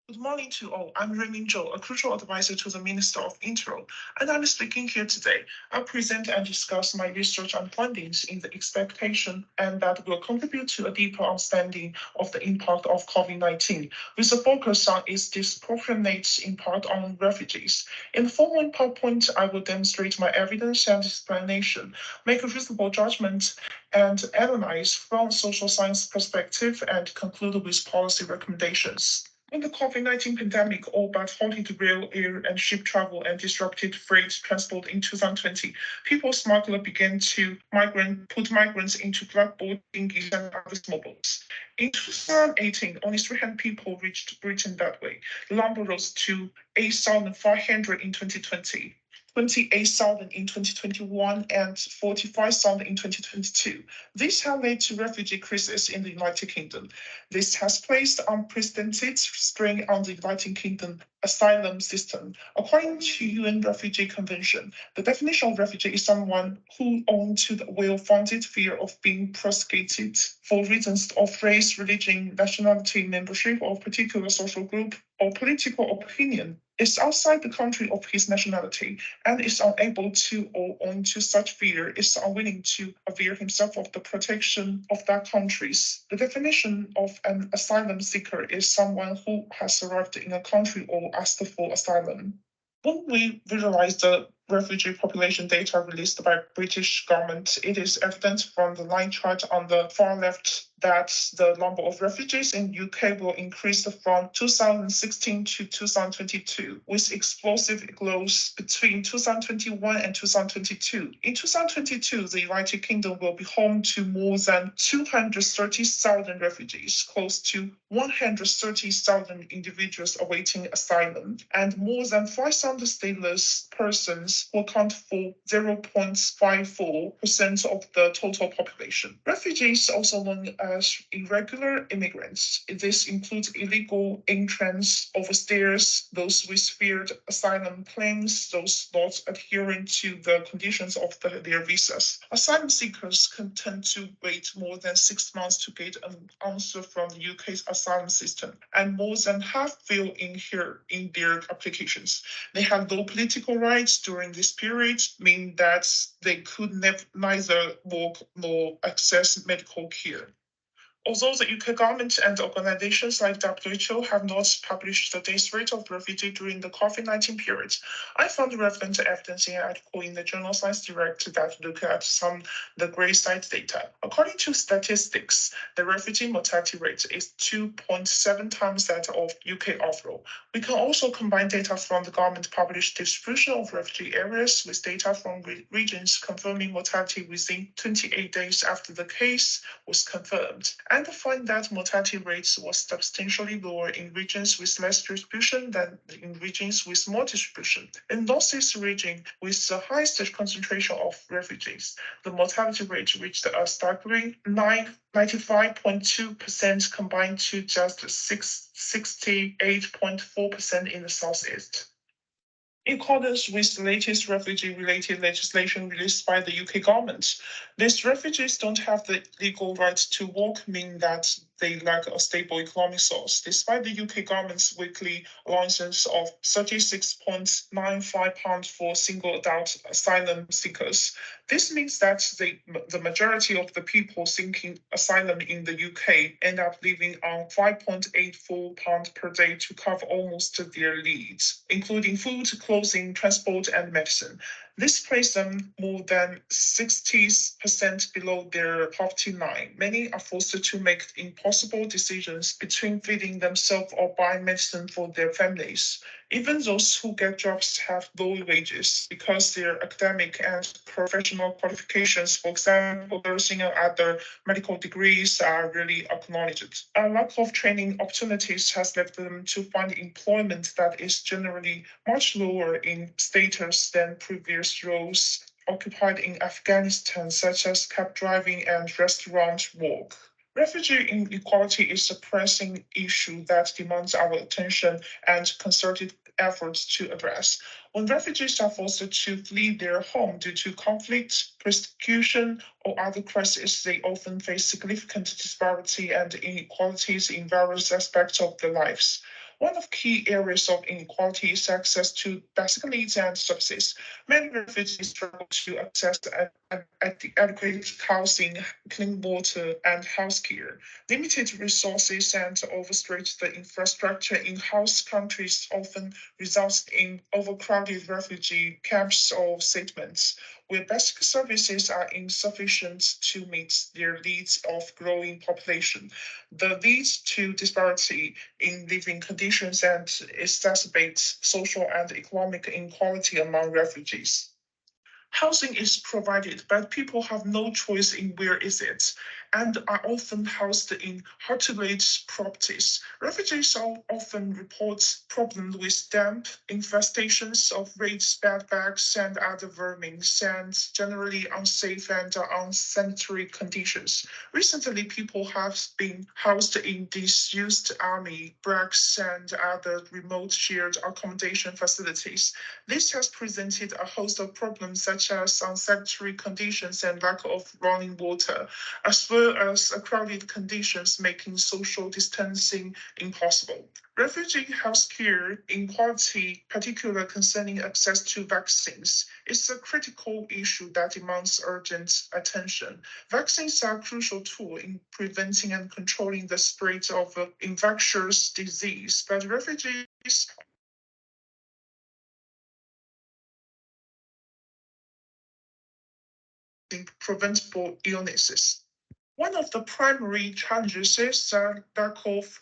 Good morning to all. I'm Raymond Zhou, a crucial advisor to the Minister of Interior, and I'm speaking here today. I'll present and discuss my research and findings in the expectation and that will contribute to a deeper understanding of the impact of COVID-19, with a focus on its disproportionate impact on refugees. In the following PowerPoint, I will demonstrate my evidence and explanation, make a reasonable judgment, and analyze from social science perspective and conclude with policy recommendations. In the COVID-19 pandemic, all but halted rail, air, and ship travel and disrupted freight transport in 2020, people smuggler began to put migrants into blackboard dinghies and other small boats. In 2018, only 300 people reached Britain that way. The number rose to 8,500 in 2020. 28,000 in 2021 and 45,000 in 2022. This has led to refugee crisis in the United Kingdom. This has placed unprecedented strain on the United Kingdom asylum system. According to UN Refugee Convention, the definition of refugee is someone who owns to the well-founded fear of being persecuted for reasons of race, religion, nationality, membership of particular social group, or political opinion, is outside the country of his nationality and is unable to or owing to such fear is unwilling to avail himself of the protection of that country's. The definition of an asylum seeker is someone who has arrived in a country or asked for asylum. When we visualize the refugee population data released by British government, it is evident from the line chart on the far left that the number of refugees in UK will increase from 2016 to 2022, with explosive growth between 2021 and 2022. In 2022, the United Kingdom will be home to more than 230,000 refugees, close to 130,000 individuals awaiting asylum, and more than 5,000 stateless persons will account for 0.54% of the total population. Refugees, also known as irregular immigrants, this includes illegal entrants, overstayers, those with feared asylum claims, those not adhering to the conditions of their visas. Asylum seekers can tend to wait more than 6 months to get an answer from the UK's asylum system, and more than half fail in their applications. They have low political rights during this period, meaning that they could neither work nor access medical care. Although the UK government and organizations like WHO have not published the death rate of refugees during the COVID-19 period, I found relevant evidence in an article in the journal Science Direct that looked at some the grey site data. According to statistics, the refugee mortality rate is 2.7 times that of UK overall. We can also combine data from the government published distribution of refugee areas with data from regions confirming mortality within 28 days after the case was confirmed, and find that mortality rates was substantially lower in regions with less distribution than in regions with more distribution. In Northeast region, with the highest concentration of refugees, the mortality rate reached a staggering 95.2% combined to just 68.4% in the Southeast. In accordance with the latest refugee-related legislation released by the UK government, these refugees don't have the legal right to work, meaning that they lack a stable economic source, despite the UK government's weekly allowances of £36.95 for single adult asylum seekers. This means that the majority of the people seeking asylum in the UK end up living on £5.84 per day to cover almost their needs, including food, clothing, transport, and medicine. This places them more than 60% below their poverty line. Many are forced to make impossible decisions between feeding themselves or buying medicine for their families. Even those who get jobs have low wages because their academic and professional qualifications, for example, nursing and other medical degrees, are really acknowledged. A lack of training opportunities has led them to find employment that is generally much lower in status than previous roles occupied in Afghanistan, such as cab driving and restaurant work. Refugee inequality is a pressing issue that demands our attention and concerted efforts to address. When refugees are forced to flee their home due to conflict, persecution, or other crises, they often face significant disparity and inequalities in various aspects of their lives. One of key areas of inequality is access to basic needs and services. Many refugees struggle to access adequate housing, clean water, and healthcare. Limited resources and overstretched infrastructure in host countries often results in overcrowded refugee camps or settlements, where basic services are insufficient to meet their needs of growing population. The leads to disparity in living conditions and exacerbates social and economic inequality among refugees. Housing is provided, but people have no choice in where is it, and are often housed in hard-to-reach properties. Refugees often report problems with damp, infestations of rats, bedbugs, and other vermin, and generally unsafe and unsanitary conditions. Recently, people have been housed in disused army barracks and other remote shared accommodation facilities. This has presented a host of problems such as unsanitary conditions and lack of running water, as well as crowded conditions making social distancing impossible. Refugee healthcare inequality, particularly concerning access to vaccines, is a critical issue that demands urgent attention. Vaccines are a crucial tool in preventing and controlling the spread of infectious disease, but refugees preventable illnesses. One of the primary challenges is the lack of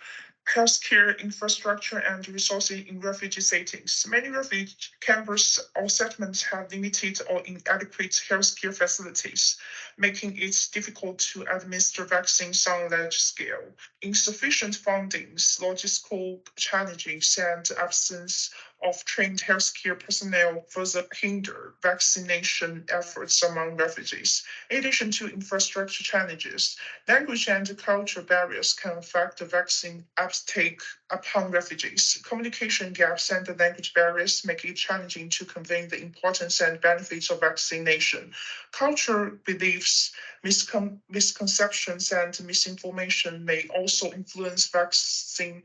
healthcare infrastructure and resources in refugee settings. Many refugee camps or settlements have limited or inadequate healthcare facilities, making it difficult to administer vaccines on a large scale. Insufficient fundings, logistical challenges, and absence of trained healthcare personnel further hinder vaccination efforts among refugees. In addition to infrastructure challenges, language and cultural barriers can affect the vaccine uptake upon refugees. Communication gaps and the language barriers make it challenging to convey the importance and benefits of vaccination. Cultural beliefs, misconceptions, and misinformation may also influence vaccine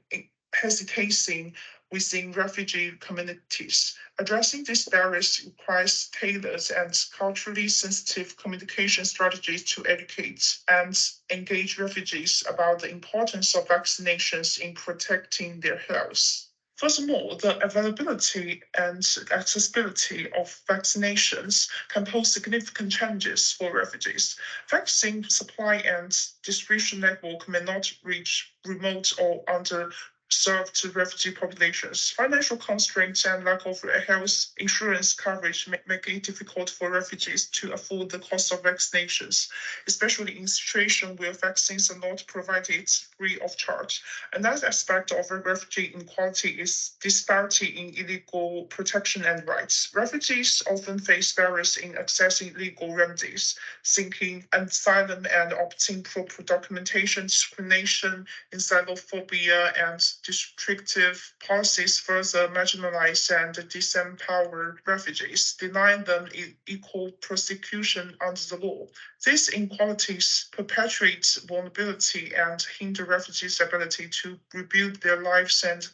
hesitation within refugee communities. Addressing these barriers requires tailored and culturally sensitive communication strategies to educate and engage refugees about the importance of vaccinations in protecting their health. Furthermore, the availability and accessibility of vaccinations can pose significant challenges for refugees. Vaccine supply and distribution network may not reach remote or underserved refugee populations. Financial constraints and lack of health insurance coverage make it difficult for refugees to afford the cost of vaccinations, especially in situations where vaccines are not provided free of charge. Another aspect of refugee inequality is disparity in illegal protection and rights. Refugees often face barriers in accessing legal remedies, seeking asylum and obtaining proper documentation, discrimination, xenophobia, and restrictive policies further marginalize and disempower refugees, denying them equal prosecution under the law. These inequalities perpetuate vulnerability and hinder refugees' ability to rebuild their lives and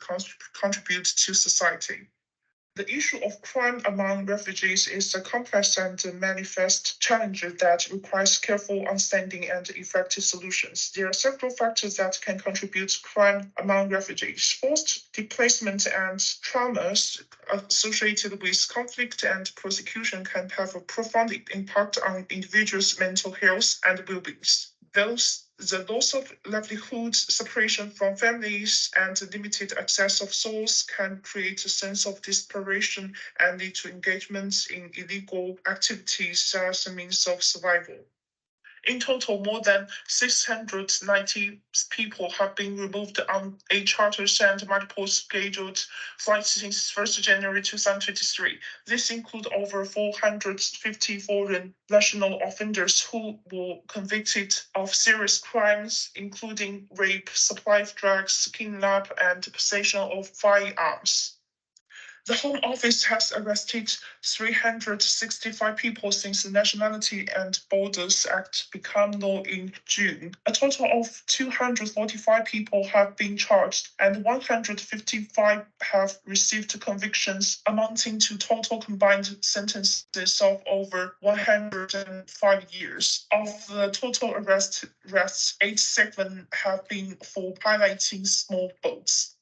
contribute to society. The issue of crime among refugees is a complex and manifest challenge that requires careful understanding and effective solutions. There are several factors that can contribute to crime among refugees. Forced displacement and traumas associated with conflict and persecution can have a profound impact on individuals' mental health and well-being. The loss of livelihood, separation from families, and limited access of source can create a sense of desperation and lead to engagement in illegal activities as a means of survival. In total, more than 690 people have been removed on a charters and multiple scheduled flights since 1st January 2023. This includes over 450 foreign national offenders who were convicted of serious crimes, including rape, supply of drugs, kidnap, and possession of firearms. The Home Office has arrested 365 people since the Nationality and Borders Act became law in June. A total of 245 people have been charged and 155 have received convictions, amounting to total combined sentences of over 105 years. Of the total arrests, 87 have been for piloting small boats.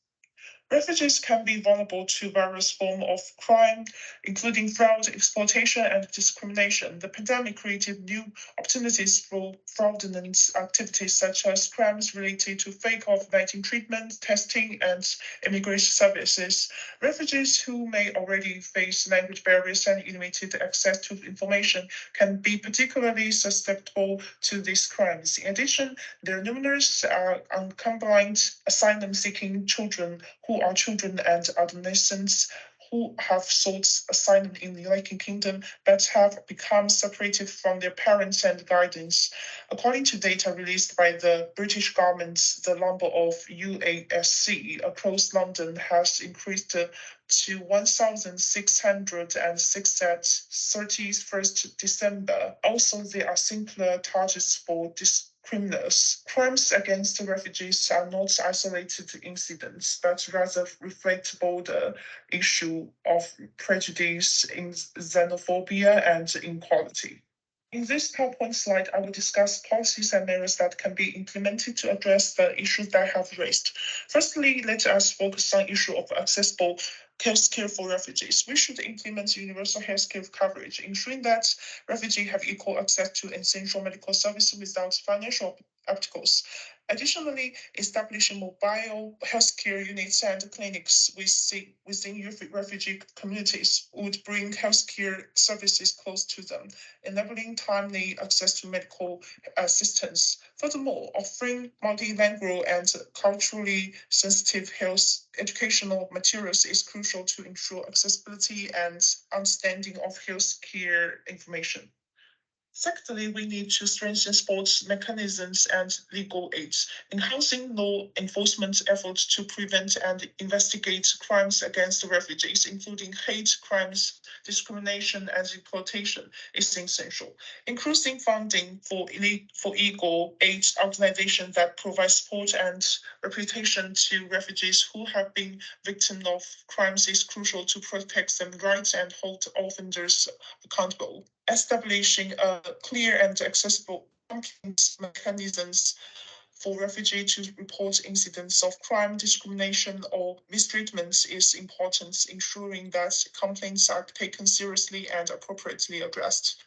Refugees can be vulnerable to various forms of crime, including fraud, exploitation, and discrimination. The pandemic created new opportunities for fraudulent activities such as crimes related to fake COVID-19 treatment, testing, and immigration services. Refugees who may already face language barriers and limited access to information can be particularly susceptible to these crimes. In addition, there are numerous unaccompanied asylum-seeking children who are children and adolescents who have sought asylum in the United Kingdom but have become separated from their parents and guardians. According to data released by the British government, the number of UASC across London has increased to 1,606 at 31st December. Also, there are simpler charges for criminals. Crimes against refugees are not isolated incidents, but rather reflect broader issue of prejudice, in xenophobia, and inequality. In this PowerPoint slide, I will discuss policies and measures that can be implemented to address the issues that I have raised. Firstly, let us focus on the issue of accessible healthcare for refugees. We should implement universal healthcare coverage, ensuring that refugees have equal access to essential medical services without financial obstacles. Additionally, establishing mobile healthcare units and clinics within refugee communities would bring healthcare services close to them, enabling timely access to medical assistance. Furthermore, offering multilingual and culturally sensitive health educational materials is crucial to ensure accessibility and understanding of healthcare information. Secondly, we need to strengthen sports mechanisms and legal aid, enhancing law enforcement efforts to prevent and investigate crimes against refugees, including hate crimes, discrimination, and exploitation, is essential. Increasing funding for legal aid organizations that provide support and reputation to refugees who have been victims of crimes is crucial to protect their rights and hold offenders accountable. Establishing a clear and accessible complaint mechanisms for refugees to report incidents of crime, discrimination, or mistreatment is important, ensuring that complaints are taken seriously and appropriately addressed.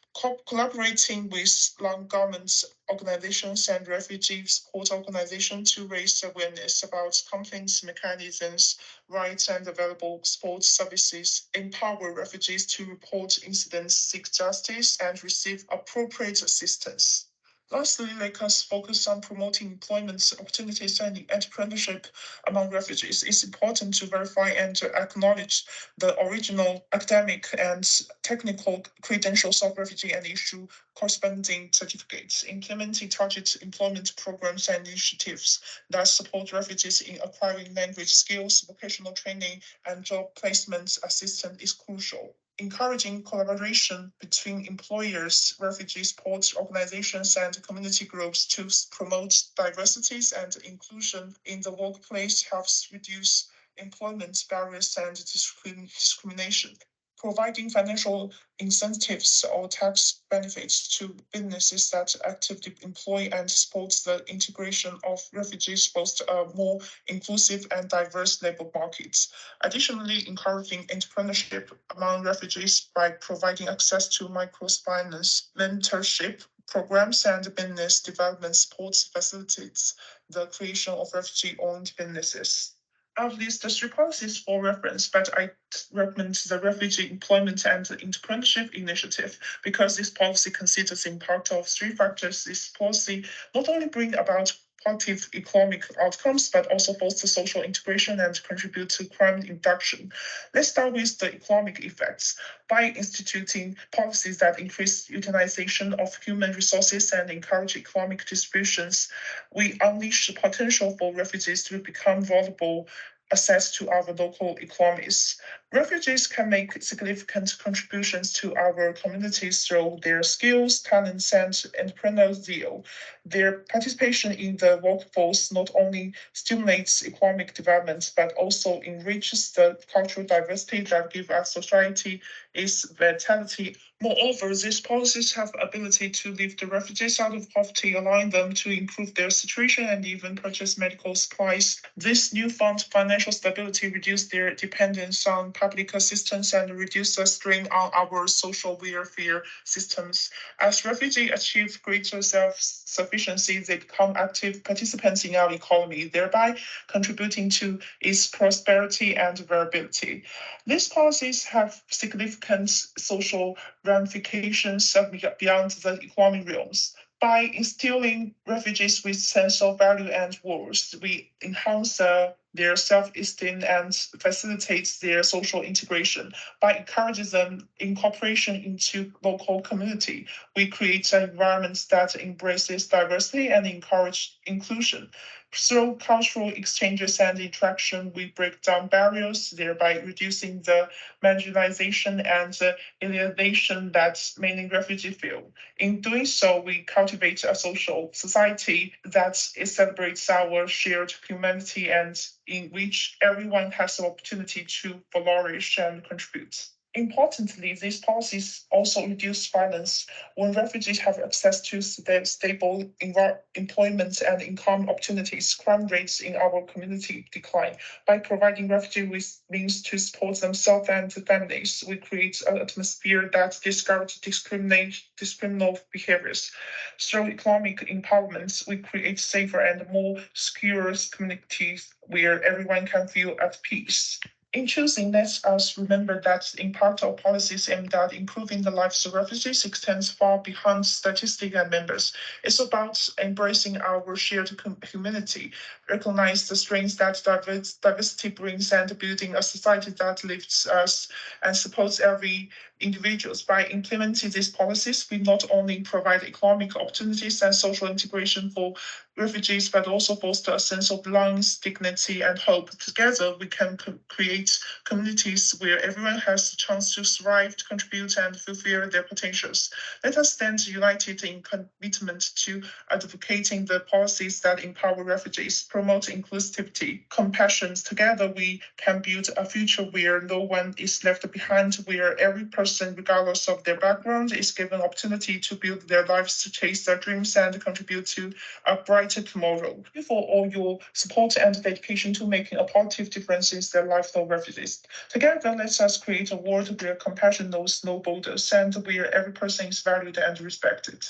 Collaborating with non-government organizations and refugee support organizations to raise awareness about complaints mechanisms, rights, and available support services, empower refugees to report incidents, seek justice, and receive appropriate assistance. Lastly, let us focus on promoting employment opportunities and entrepreneurship among refugees. It's important to verify and to acknowledge the original academic and technical credentials of refugees and issue corresponding certificates. Implementing targeted employment programs and initiatives that support refugees in acquiring language skills, vocational training, and job placement assistance is crucial. Encouraging collaboration between employers, refugee support organizations, and community groups to promote diversity and inclusion in the workplace helps reduce employment barriers and discrimination. Providing financial incentives or tax benefits to businesses that actively employ and support the integration of refugees boasts a more inclusive and diverse labor market. Additionally, encouraging entrepreneurship among refugees by providing access to microfinance, mentorship programs, and business development support facilitates the creation of refugee-owned businesses. I've listed three policies for reference, but I recommend the Refugee Employment and Entrepreneurship Initiative because this policy considers in part of three factors. This policy not only bring about positive economic outcomes, but also foster social integration and contribute to crime reduction. Let's start with the economic effects. By instituting policies that increase utilization of human resources and encourage economic distributions, we unleash the potential for refugees to become valuable access to our local economies. Refugees can make significant contributions to our communities through their skills, talents, and entrepreneurial zeal. Their participation in the workforce not only stimulates economic development, but also enriches the cultural diversity that gives our society its vitality. Moreover, these policies have the ability to lift the refugees out of poverty, allowing them to improve their situation and even purchase medical supplies. This newfound financial stability reduces their dependence on public assistance and reduce the strain on our social welfare systems. As refugees achieve greater self-sufficiency, they become active participants in our economy, thereby contributing to its prosperity and viability. These policies have significant social ramifications beyond the economic realms. By instilling refugees with sense of value and worth, we enhance their self-esteem and facilitate their social integration. By encouraging them incorporation into local community, we create an environment that embraces diversity and encourage inclusion. Through cultural exchanges and interaction, we break down barriers, thereby reducing the marginalization and alienation that many refugees feel. In doing so, we cultivate a social society that celebrates our shared humanity and in which everyone has the opportunity to flourish and contribute. Importantly, these policies also reduce violence. When refugees have access to stable employment and income opportunities, crime rates in our community decline. By providing refugees with means to support themselves and families, we create an atmosphere that discourages discriminatory behaviors. Through economic empowerment, we create safer and more secure communities where everyone can feel at peace. In choosing, let us remember that the impact of policies aimed at improving the lives of refugees extends far beyond statistics and members. It's about embracing our shared humanity, recognize the strengths that diversity brings, and building a society that lifts us and supports every individuals. By implementing these policies, we not only provide economic opportunities and social integration for refugees, but also foster a sense of belonging, dignity, and hope. Together, we can create communities where everyone has the chance to thrive, to contribute, and fulfill their potentials. Let us stand united in commitment to advocating the policies that empower refugees, promote inclusivity, compassion. Together, we can build a future where no one is left behind, where every person, regardless of their background, is given opportunity to build their lives, to chase their dreams, and contribute to a brighter tomorrow. Thank you for all your support and dedication to making a positive difference in the life of refugees. Together, let us create a world where compassion knows no borders and where every person is valued and respected.